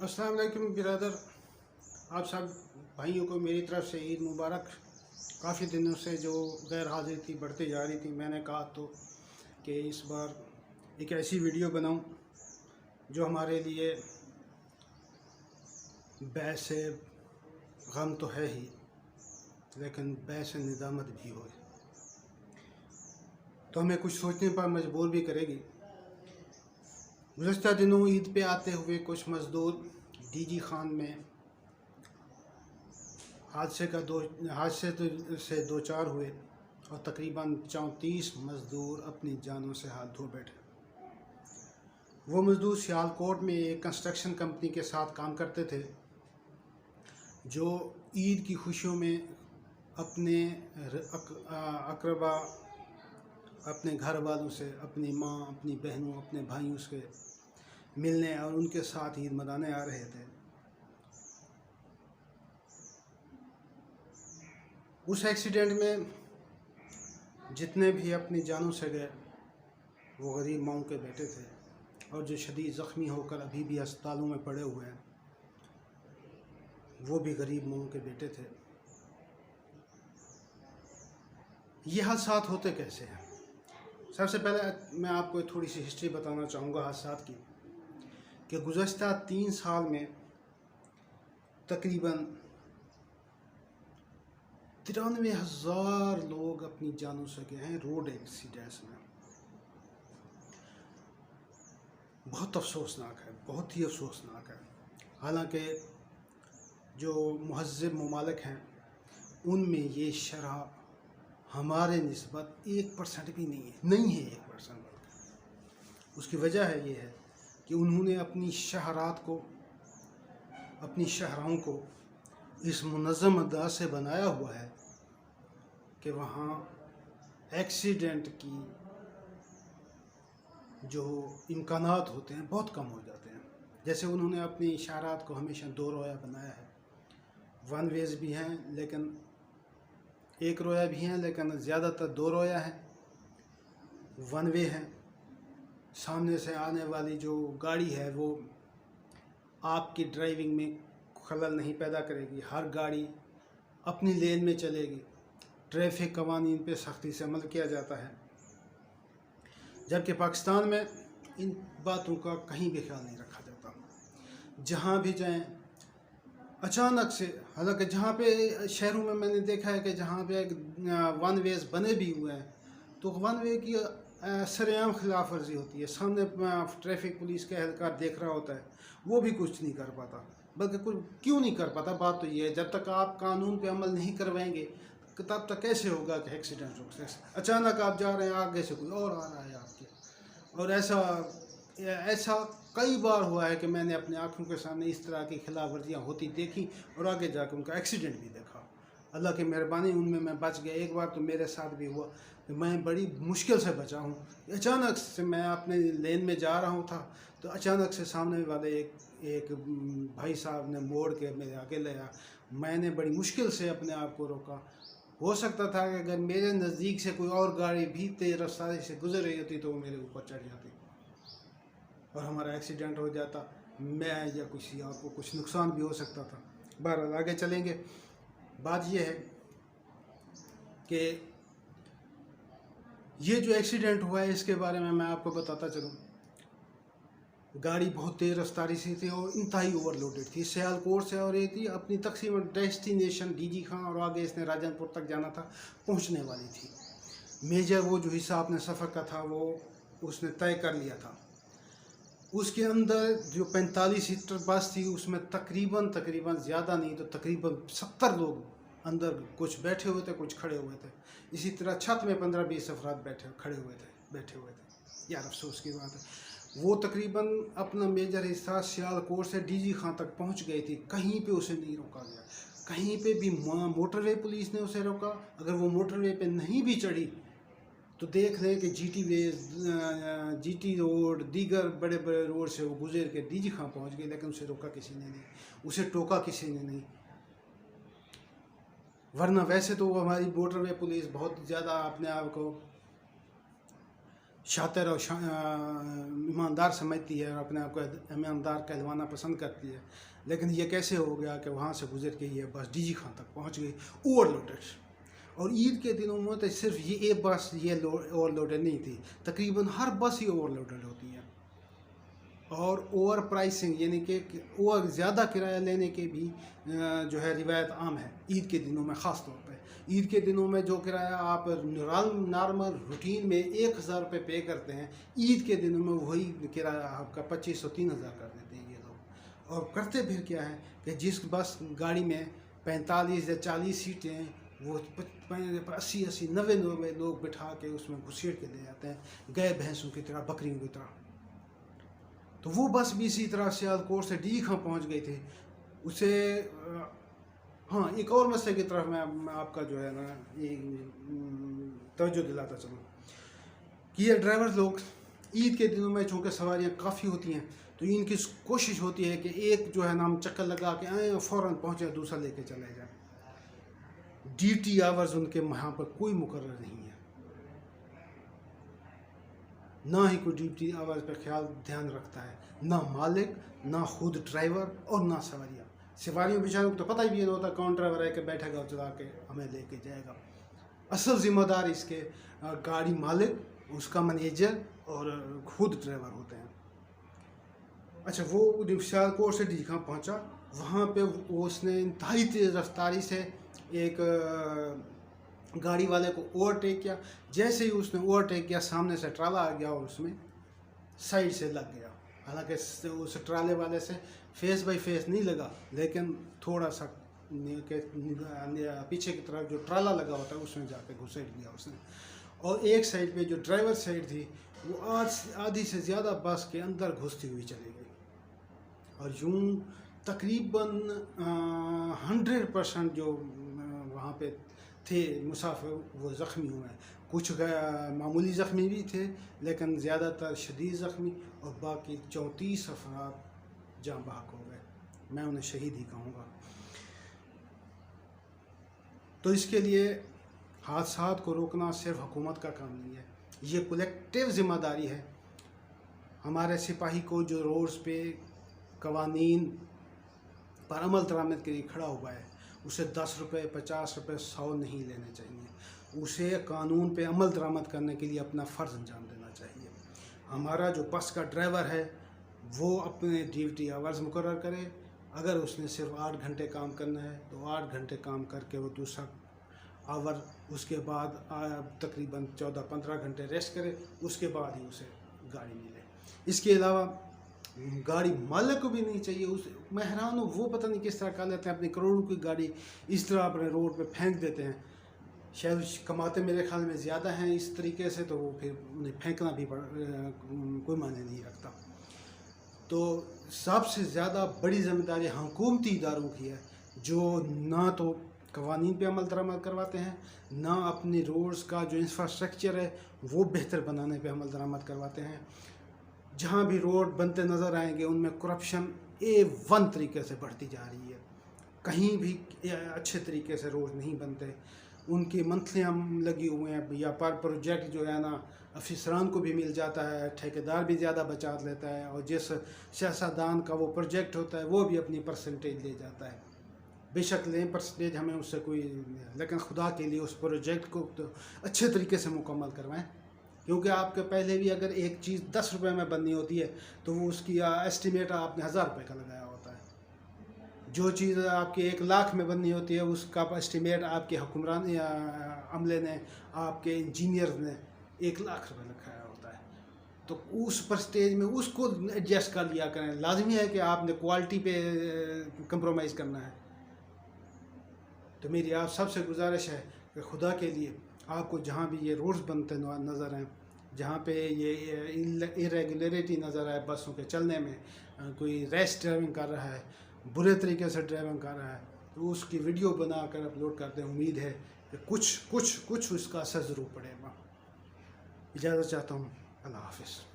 अस्सलाम वालेकुम बिरादर, आप सब भाइयों को मेरी तरफ से ईद मुबारक। काफ़ी दिनों से जो गैर हाजिर थी बढ़ती जा रही थी, मैंने कहा तो कि इस बार एक ऐसी वीडियो बनाऊं जो हमारे लिए बहस गम तो है ही, लेकिन बहस निदामत भी हो, तो हमें कुछ सोचने पर मजबूर भी करेगी। गुज़श्ता दिनों ईद पे आते हुए कुछ मज़दूर डीजी खान में हादसे से दो चार हुए और तकरीबन 34 मज़दूर अपनी जानों से हाथ धो बैठे। वो मज़दूर सियालकोट में एक कंस्ट्रक्शन कंपनी के साथ काम करते थे, जो ईद की खुशियों में अपने अकरबा, अपने घर वालों से, अपनी माँ, अपनी बहनों, अपने भाइयों से मिलने और उनके साथ ईद मनाने आ रहे थे। उस एक्सीडेंट में जितने भी अपनी जानों से गए वो गरीब माओं के बेटे थे, और जो शदीद ज़ख्मी होकर अभी भी अस्पतालों में पड़े हुए हैं वो भी गरीब माओं के बेटे थे। ये हादसात होते कैसे हैं? सबसे पहले मैं आपको थोड़ी सी हिस्ट्री बताना चाहूँगा हादसात की, कि गुज़श्ता 3 साल में तकरीबन 93,000 लोग अपनी जानों से गए हैं रोड एक्सीडेंट्स में। बहुत अफसोसनाक है, बहुत ही अफसोसनाक है। हालांकि जो मुहज़्ज़ब ममालिक हैं उनमें ये शरह हमारे निस्बत 1% भी नहीं है 1%। उसकी वजह है ये है कि उन्होंने अपनी शहरात को, अपनी शहरों को इस मुनज़्ज़म अंदाज से बनाया हुआ है कि वहाँ एक्सीडेंट की जो इम्कानात होते हैं बहुत कम हो जाते हैं। जैसे उन्होंने अपनी शहरात को हमेशा दो रोया बनाया है। वन वेज़ भी हैं लेकिन एक रोया भी हैं, लेकिन ज़्यादातर दो रोया है। वन वे हैं, सामने से आने वाली जो गाड़ी है वो आपकी ड्राइविंग में खलल नहीं पैदा करेगी, हर गाड़ी अपनी लेन में चलेगी। ट्रैफिक कवानीन पे सख्ती से अमल किया जाता है, जबकि पाकिस्तान में इन बातों का कहीं भी ख्याल नहीं रखा जाता। जहाँ भी जाएं अचानक से, हालांकि जहाँ पे शहरों में मैंने देखा है कि जहाँ पे वन वेज़ बने भी हुए हैं तो वन वे की सरेआम खिलाफ वर्जी होती है। सामने ट्रैफिक पुलिस का एहलकार देख रहा होता है, वो भी कुछ नहीं कर पाता। बल्कि कुछ क्यों नहीं कर पाता, बात तो ये है जब तक आप कानून पे अमल नहीं करवाएंगे तब तक कैसे होगा कि एक्सीडेंट हो। अचानक आप जा रहे हैं, आगे से कोई और आ रहा है आपके, और ऐसा कई बार हुआ है कि मैंने अपनी आँखों के सामने इस तरह की खिलाफ वर्जियाँ होती देखी और आगे जाकर उनका एक्सीडेंट भी देखा। अल्लाह की मेहरबानी उनमें मैं बच गया। एक बार तो मेरे साथ भी हुआ, मैं बड़ी मुश्किल से बचा हूँ। अचानक से मैं अपने लेन में जा रहा हूँ था तो अचानक से सामने वाले एक भाई साहब ने मोड़ के मेरे आगे लाया। मैंने बड़ी मुश्किल से अपने आप को रोका। हो सकता था कि अगर मेरे नज़दीक से कोई और गाड़ी भी तेज़ रफ्तारी से गुजर रही होती तो वो मेरे ऊपर चढ़ जाती और हमारा एक्सीडेंट हो जाता, मैं या किसी और को कुछ नुकसान भी हो सकता था। बहरहाल आगे चलेंगे। बात यह है कि ये जो एक्सीडेंट हुआ है इसके बारे में मैं आपको बताता चलूँ। गाड़ी बहुत तेज़ रफ्तारी से थी और इंतहाई ओवरलोडेड थी। सियालकोट से और ये थी अपनी तकसीम डेस्टिनेशन डीजी खां, और आगे इसने राजनपुर तक जाना था, पहुंचने वाली थी। मेजर वो जो हिस्सा अपने सफ़र का था वो उसने तय कर लिया था। उसके अंदर जो 45 सीटर बस थी उसमें तकरीबन ज़्यादा नहीं तो तकरीबन 70 लोग अंदर, कुछ बैठे हुए थे कुछ खड़े हुए थे। इसी तरह छत में 15-20 अफराद बैठे हुए थे। यार अफसोस की बात है, वो तकरीबन अपना मेजर हिस्सा सियालकोट से डीजी खां तक पहुंच गई थी। कहीं पे उसे नहीं रोका गया, कहीं पे भी मोटरवे पुलिस ने उसे रोका। अगर वो मोटरवे पे नहीं भी चढ़ी तो देख लें कि जीटी रोड, दीगर बड़े बड़े रोड से वो गुजर के डीजी खां पहुंच गई, लेकिन उसे रोका किसी ने नहीं, उसे टोका किसी ने नहीं। वरना वैसे तो हमारी मोटरवे पुलिस बहुत ज़्यादा अपने आप को शातिर और ईमानदार समझती है और अपने आप को ईमानदार कहलवाना पसंद करती है, लेकिन ये कैसे हो गया कि वहाँ से गुजर के ये बस डीजी खान तक पहुँच गई ओवरलोडेड। और ईद के दिनों में तो सिर्फ ये बस ये ओवरलोडेड नहीं थी, तकरीबन हर बस ही ओवरलोडेड होती है। और ओवर प्राइसिंग यानी कि ओवर ज़्यादा किराया लेने के भी जो है रिवायत आम है ईद के दिनों में। ख़ास तौर पे ईद के दिनों में जो किराया आप नॉर्मल रूटीन में 1000 रुपये पे करते हैं, ईद के दिनों में वही किराया आपका 2500-3000 कर देते हैं ये लोग। और करते फिर क्या है कि जिस बस गाड़ी में 45 या 40 सीटें हैं, वो 80-80, 90 लोग बिठा के उसमें घुसेड़ के ले जाते हैं, गाय भैंसों की तरह, बकरियों की तरह। तो वो बस भी इसी तरह सियालकोट से डी खां पहुँच गए थे। उसे हाँ, एक और मसले की तरफ मैं आपका जो है ना ये तवज्जो दिलाता चलूँ कि ये ड्राइवर लोग ईद के दिनों में चूँकि सवारियाँ काफ़ी होती हैं, तो इनकी कोशिश होती है कि एक जो है ना हम चक्कर लगा के आएँ और फ़ौरन पहुँचे, दूसरा लेके चले जाएँ। ड्यूटी आवर्स उनके वहाँ पर कोई मुकर्रर नहीं है, ना ही कोई ड्यूटी आवर्स पर ध्यान रखता है, ना मालिक, ना खुद ड्राइवर और ना सवारियों बेचारों को तो पता ही भी नहीं होता कौन ड्राइवर है कि बैठेगा और चला के हमें लेके जाएगा। असल जिम्मेदार इसके गाड़ी मालिक, उसका मैनेजर और खुद ड्राइवर होते हैं। अच्छा, वो सियालकोट से डी खां पहुँचा, वहाँ पे उसने इंतहाई तेज़ रफ्तारी से एक गाड़ी वाले को ओवरटेक किया। जैसे ही उसने ओवरटेक किया, सामने से ट्राला आ गया और उसमें साइड से लग गया। हालांकि उस ट्राले वाले से फेस बाई फेस नहीं लगा, लेकिन थोड़ा सा पीछे की तरफ जो ट्राला लगा होता है उसमें जाके घुसेड़ दिया उसने। और एक साइड पे जो ड्राइवर साइड थी वो आधी से ज़्यादा बस के अंदर घुसती हुई चली गई। और यूँ तकरीबन 100% जो वहाँ पे थे मुसाफिर वो ज़ख्मी हुए हैं। कुछ मामूली ज़ख्मी भी थे, लेकिन ज़्यादातर शदीद ज़ख्मी, और बाकी 34 अफराद जाँ बहक हो गए। मैं उन्हें शहीद ही कहूँगा। तो इसके लिए हादसात को रोकना सिर्फ हुकूमत का काम नहीं है, ये कलेक्टिव ज़िम्मेदारी है। हमारे सिपाही को जो रोड्स पे कवानीन पर अमल दरामद के लिए खड़ा हुआ है, उसे 10 रुपये, 50 रुपये, 100 नहीं लेने चाहिए। उसे कानून पे अमल दरामद करने के लिए अपना फ़र्ज़ अंजाम देना चाहिए। हमारा जो बस का ड्राइवर है वो अपने ड्यूटी आवर्स मुकर्रर करे। अगर उसने सिर्फ 8 घंटे काम करना है तो 8 घंटे काम करके वो दूसरा आवर उसके बाद तकरीबन 14-15 घंटे रेस्ट करे, उसके बाद ही उसे गाड़ी मिले। इसके अलावा गाड़ी मालिक को भी नहीं चाहिए, उस मेहरान हो वो पता नहीं किस तरह कर लेते हैं, अपनी करोड़ों की गाड़ी इस तरह अपने रोड पे फेंक देते हैं। शायद कमाते मेरे ख्याल में ज़्यादा हैं इस तरीके से, तो वो फिर उन्हें फेंकना भी कोई मायने नहीं रखता। तो सबसे ज़्यादा बड़ी ज़िम्मेदारी हुकूमती इदारों की है, जो ना तो कवानीन पे अमल दरामद करवाते हैं, ना अपनी रोड्स का जो इंफ्रास्ट्रक्चर है वो बेहतर बनाने पे अमल दरामद करवाते हैं। जहाँ भी रोड बनते नज़र आएंगे उनमें करप्शन A1 तरीके से बढ़ती जा रही है। कहीं भी अच्छे तरीके से रोड नहीं बनते, उनकी मंथलियाँ लगी हुए हैं, या पर प्रोजेक्ट जो है ना अफसरान को भी मिल जाता है, ठेकेदार भी ज़्यादा बचा लेता है, और जिस सियासतदान का वो प्रोजेक्ट होता है वो भी अपनी परसेंटेज ले जाता है। बेशक लें परसेंटेज, हमें उससे कोई, लेकिन खुदा के लिए उस प्रोजेक्ट को तो अच्छे तरीके से मुकम्मल करवाएं। क्योंकि आपके पहले भी अगर एक चीज़ 10 रुपये में बननी होती है तो वो उसकी एस्टिमेट आपने 1000 रुपये का लगाया होता है। जो चीज़ आपकी 1 लाख में बननी होती है उसका एस्टिमेट आपके हुक्मरान या अमले ने, आपके इंजीनियर ने 1 लाख रुपये लगाया होता है। तो उस परसेंटेज में उसको एडजस्ट कर लिया करें। लाजमी है कि आपने क्वालिटी पे कंप्रोमाइज़ करना है। तो मेरी आप सबसे गुजारिश है कि खुदा के लिए आपको जहाँ भी ये रोड्स बनते नज़र आएँ, जहाँ पे ये इरेगुलरिटी नज़र आए बसों के चलने में, कोई रैश ड्राइविंग कर रहा है, बुरे तरीके से ड्राइविंग कर रहा है, तो उसकी वीडियो बना कर अपलोड करते हैं। उम्मीद है कि कुछ उसका असर ज़रूर पड़ेगा। इजाज़त चाहता हूँ। अल्लाह हाफ़िज़।